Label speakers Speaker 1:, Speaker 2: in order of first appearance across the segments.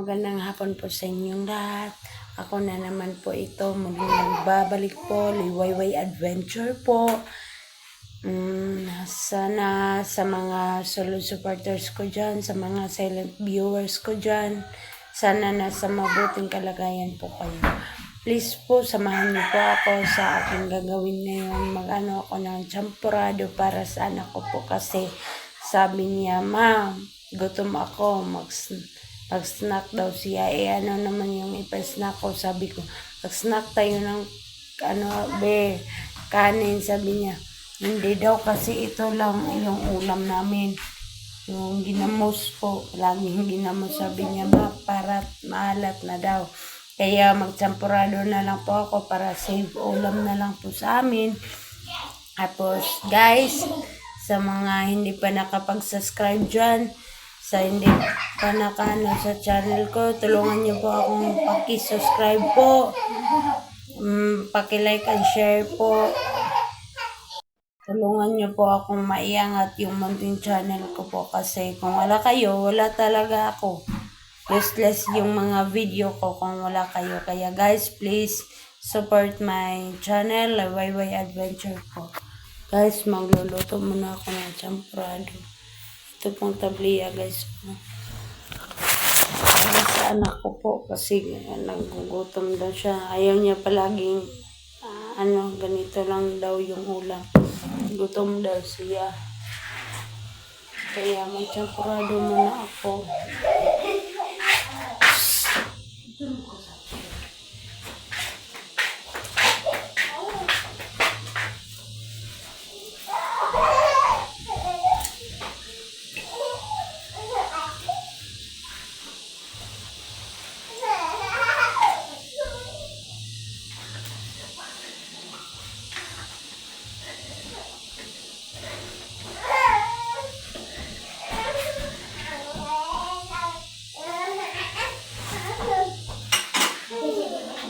Speaker 1: Magandang hapon po sa inyong lahat. Ako na naman po ito. Muling nagbabalik po. Liwayway Adventure po. Sana sa mga solo supporters ko dyan, sa mga silent viewers ko dyan, sana nasa mabuting kalagayan po kayo. Please po, samahan niyo po ako sa aking gagawin ngayon. Mag-ano ako ng champurado para sa anak ko po kasi sabi niya, "Ma, gutom ako, mag-snack daw siya." Ano naman yung ipa-snack ko? Sabi ko, mag-snack tayo ng kanin. Sabi niya, hindi daw kasi ito lang yung ulam namin. Yung ginamos po, laging ginamos. Sabi niya, "Ma, para maalat na daw." Kaya magchampurado na lang po ako para save ulam na lang po sa amin. Tapos guys, sa mga hindi pa nakapag-subscribe dyan, sa hindi pa nakano sa channel ko, tulungan niyo po akong paki-subscribe po, paki-like and share po. Tulungan niyo po akong maiangat yung munting channel ko po kasi kung wala kayo, wala talaga ako. Useless yung mga video ko kung wala kayo. Kaya guys, please support my channel, Liwayway Adventure po. Guys, magluluto muna ako ng champurado. Ito pong tabliya guys. Para sa anak ko po kasi nagugutom daw siya. Ayaw niya palaging ganito lang daw yung ulam. Gutom daw siya. Kaya magchampurado muna ako.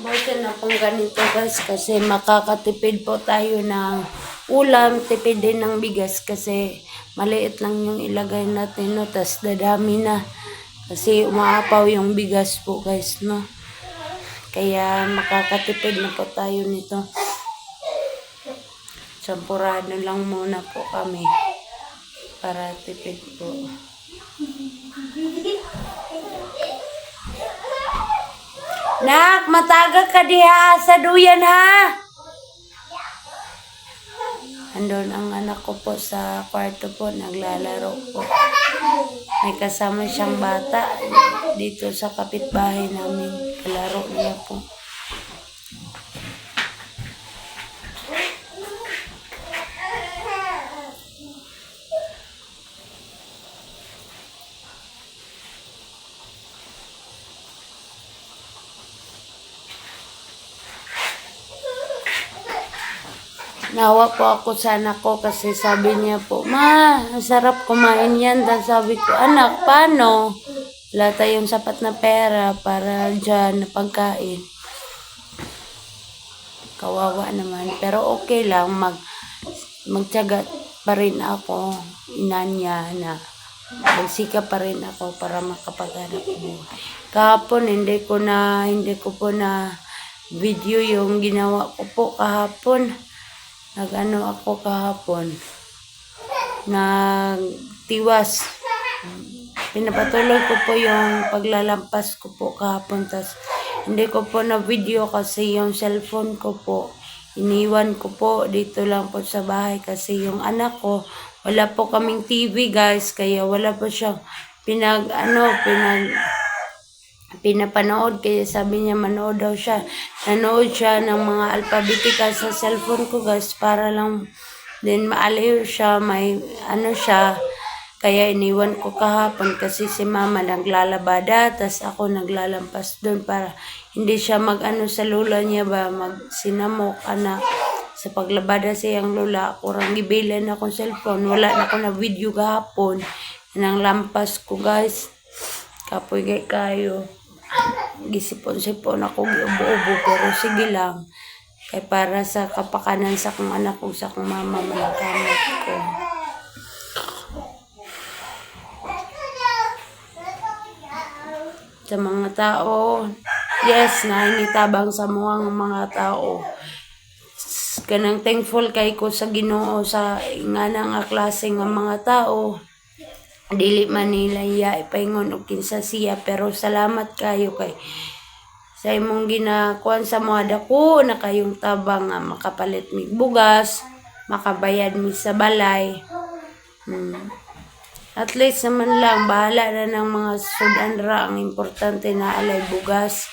Speaker 1: Buti na pong ganito guys kasi makakatipid po tayo ng ulam, tipid din ng bigas kasi maliit lang yung ilagay natin, no? Tas dadami na kasi umaapaw yung bigas po guys, no? Kaya makakatipid na po tayo nito. Champurado lang muna po kami para tipid po. Nak, matagag ka diha sa duyan ha. Andun ang anak ko po sa kwarto po, naglalaro po. May kasama siyang bata dito sa kapitbahay namin. Kalaro niya po. Nawa po ako sa anak ko kasi sabi niya po, "Ma, masarap kumain yan." Dan sabi ko, "Anak, paano? Wala tayong sapat na pera para dyan na pagkain." Kawawa naman. Pero okay lang, magtiyaga pa rin ako, ina niya, na magsikap pa rin ako para makapaghanap buhay. Kahapon, hindi ko po na video yung ginawa ko po kahapon. Nag-ano ako kahapon, nagtiwas. Pinapatuloy ko po yung paglalampas ko po kahapon. Tas hindi ko po na video kasi yung cellphone ko po, iniwan ko po dito lang po sa bahay kasi yung anak ko, wala po kaming TV guys, kaya wala po siyang pinapanood. Kaya sabi niya manood daw siya. Nanood siya ng mga alphabetica sa cellphone ko guys para lang din maaliw siya, may siya. Kaya iniwan ko kahapon kasi si mama naglalabada tas ako naglalampas doon para hindi siya sa lula niya ba magsinamok sa paglabada siyang lula. Kurang gibilan akong cellphone, wala na ako na video kahapon nang lampas ko guys. Kapoy kayo. Gisipon-sipon ako giubo-ubo pero sige lang. Kaya para sa kapakanan sa kong anak ko, sa kong mama, malakamot ko. sa mga tao. Yes, nainitabang sa mga tao. Kanang thankful kay ko sa Ginoo sa nga nga klase nga mga tao. Dili man nila iya ipaingon og kinsa siya, pero salamat kayo kay sa imong ginakuan sa mga dako na kayong tabang nga makapalit mig bugas, makabayad mi sa balay. At least naman lang bahala na ng mga sudan ra, ang importante na alay bugas.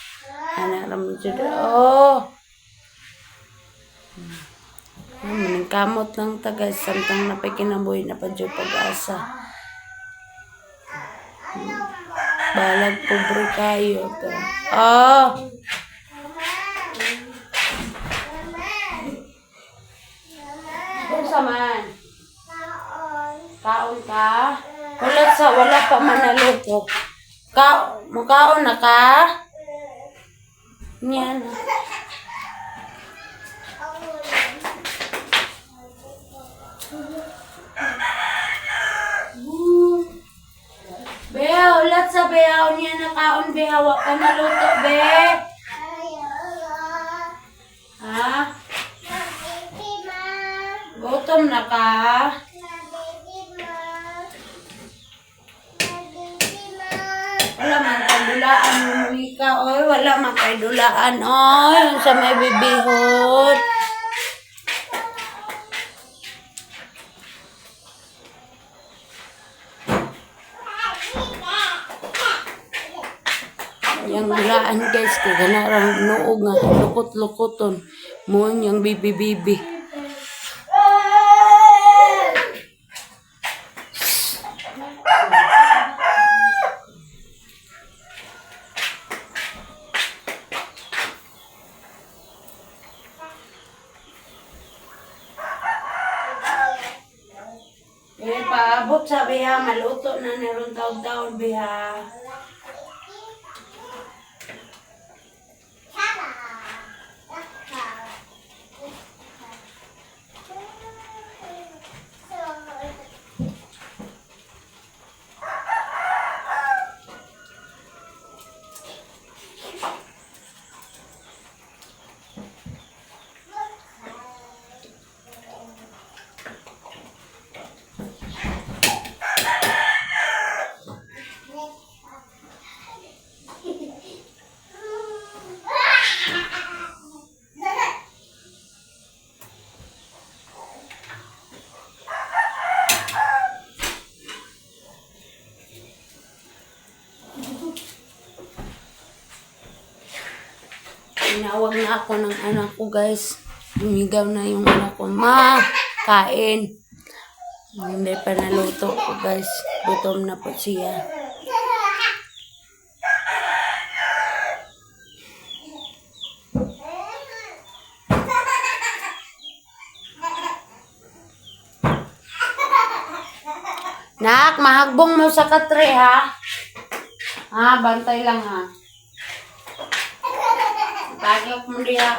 Speaker 1: Ana ra mo jud. Maning kamot lang tagay samtang napay kinabuhi na pa jud pag-asa. Balag pobre kayo ka. Unsa man? Kaon ka? Wala pa man naluto. Mukaon na ka? Niyan. Be, ulat sa behaw niya na kaon, be, hawak ka na luto, be. Ha? Gutom na ka? Wala man kay dulaan mo ka, oy. Wala man kay dulaan, oy. Yung sa may bibihot. Yang dulaan guys, kaya ganarang noog nga, lukot-lukoton. Mo yung bibi-bibi. Paabot sa biha, maluto na meron taon-taon biha. Tinawag na ako ng anak ko guys. Lumigaw na yung anak ko. Ma, kain. Hindi pa naluto ko guys. Gutom na po siya. Nak, mahagbong mo sa katre ha. Ha, bantay lang ha. Tagap mo diya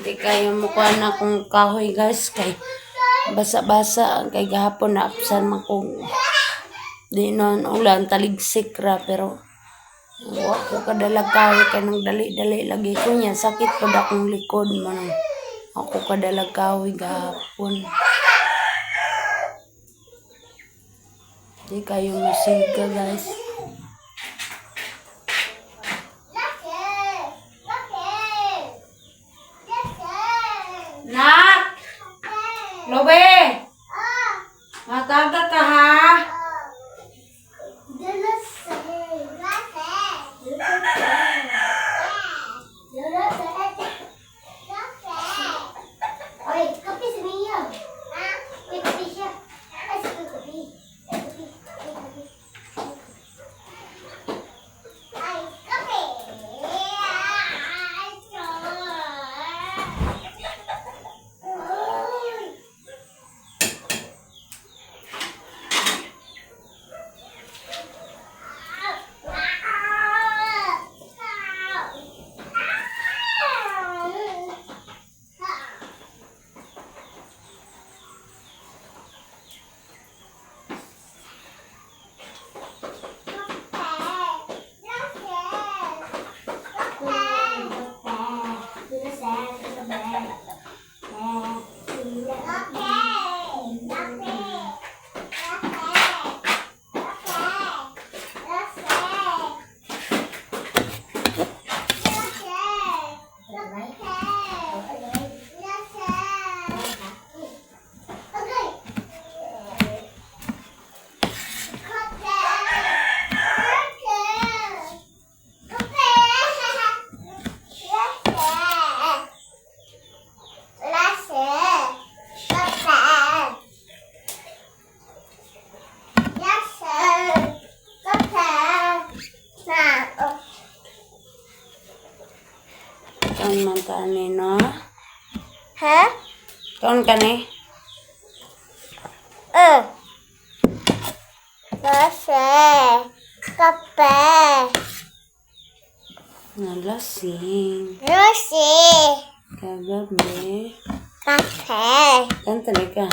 Speaker 1: Hindi kayo mukha na kung kahoy guys, kay basa-basa kay gahapon na apsan man kong di noon ulan taligsik ra, pero wa ko kadalag kahoy kay nang dali-dali lagi ko niya sakit pod akong likod man ako kadalag kahoy gahapon. Di kayo masiga guys. Nak! Lobe! Mataga ka ha? saan ni, no?
Speaker 2: Ha?
Speaker 1: Kaon ka ni?
Speaker 2: Kasi. Kape.
Speaker 1: Nalasing.
Speaker 2: Lucy.
Speaker 1: Kagabi.
Speaker 2: Kape.
Speaker 1: Kanta na ka.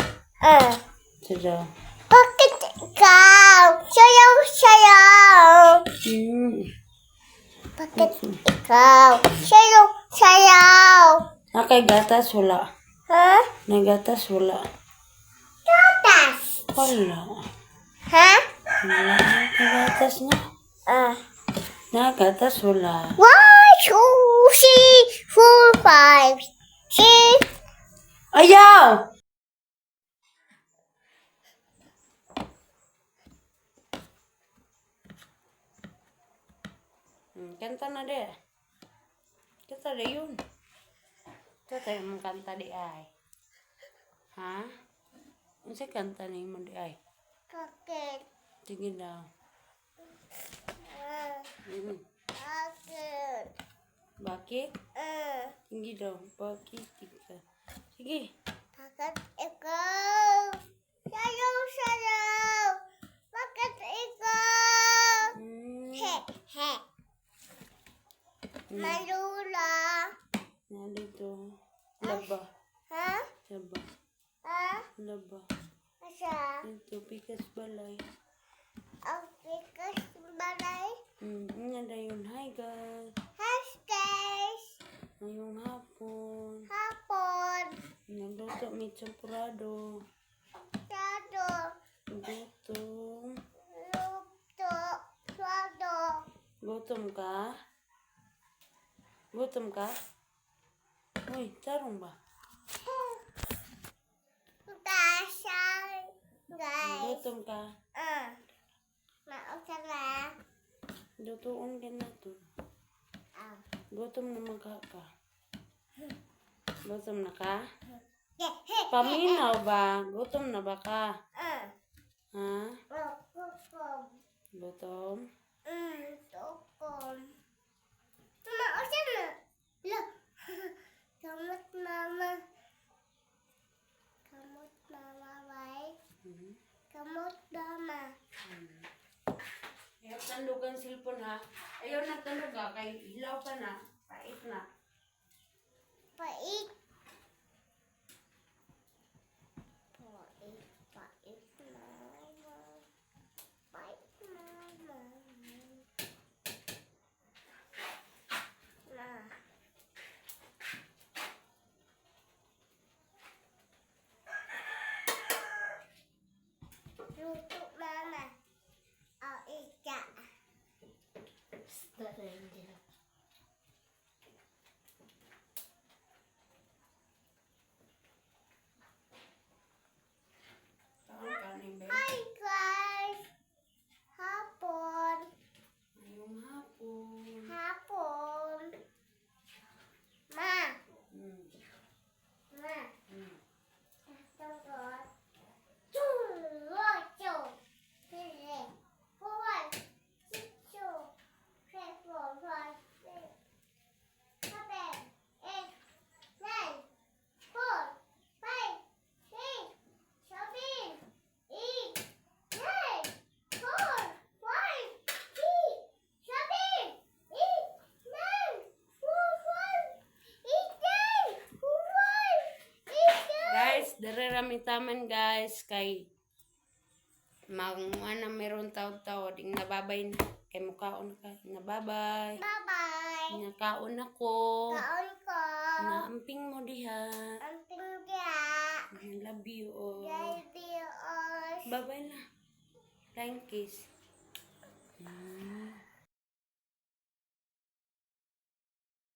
Speaker 1: Sada.
Speaker 2: Bakit ikaw? Sayaw, sayaw. Bakit ikaw? Sayaw, sayaw.
Speaker 1: Nakay gatas, wala.
Speaker 2: Ha?
Speaker 1: Nagatas, wala.
Speaker 2: Gatas.
Speaker 1: Wala.
Speaker 2: Ha?
Speaker 1: Wala. Nagatas na. Nagatas, wala.
Speaker 2: 1, 2, 3, 4, 5, 6.
Speaker 1: Ayaw! Kanta na de. Kanta de yun. Kanta yung kanta di ay. Ha? Ano siya kanta na yung di ay?
Speaker 2: Bakit?
Speaker 1: Sige daw.
Speaker 2: Bakit?
Speaker 1: Bakit? Sige daw. Bakit? Sige.
Speaker 2: Bakit ikaw? Sayaw, sayaw. Bakit ikaw? He, he. Malula.
Speaker 1: Nandito. Laba.
Speaker 2: Ha?
Speaker 1: Laba.
Speaker 2: Ha?
Speaker 1: Laba.
Speaker 2: Asa?
Speaker 1: Dito. Pikas balay.
Speaker 2: Ang pikas balay.
Speaker 1: Nga na yun. Hi guys.
Speaker 2: Hashtag.
Speaker 1: Ngayong hapon.
Speaker 2: Hapon.
Speaker 1: Nagluto may champurado.
Speaker 2: Sado.
Speaker 1: Gutom.
Speaker 2: Luto. Sado.
Speaker 1: Gutom ka? Gutom ka? Uy, tarong ba?
Speaker 2: Dasal. Guys.
Speaker 1: Gutom ka?
Speaker 2: Mausala.
Speaker 1: Lutoon ka na to. Gutom na magka ka. Gutom na ka? Paminaw ba? Gutom na ba ka? Ha? Gutom?
Speaker 2: Tukom. Mausala. Look. Kamot mama. Kamot mama, right? Kamot mama.
Speaker 1: Ayaw tandog ang cellphone ha. Ayaw na tandog ha. Kay hilaw pa na. Pait na.
Speaker 2: Pait. Pait. Pait mama. Pait mama. Ma. Luto mama. Oh, ika.
Speaker 1: Tarong ka ni Bel.
Speaker 2: Hi guys. Hapon.
Speaker 1: Ngayong hapon.
Speaker 2: Hapon. Ma. Ma. Tungkol. Luto. Pili. Huwag. Sitso. Sepo. Rasi. Sabi. 8, 9, 4, 5, 6, 7, 8, 9, 4, 5, 6, 7, 8, 9, 4, 5, 8, 9, 4, 5, 8, 9.
Speaker 1: Guys, dere rami taman guys. Kay mga meron taw-taw. Ding nababay na. Kay mukhaon ka. Nababay.
Speaker 2: Bye-bye.
Speaker 1: Nakaon ako.
Speaker 2: Kaon ko.
Speaker 1: Naamping mo diha.
Speaker 2: Ang tingga.
Speaker 1: I love you all.
Speaker 2: Baby,
Speaker 1: Bye-bye na. Thank kiss.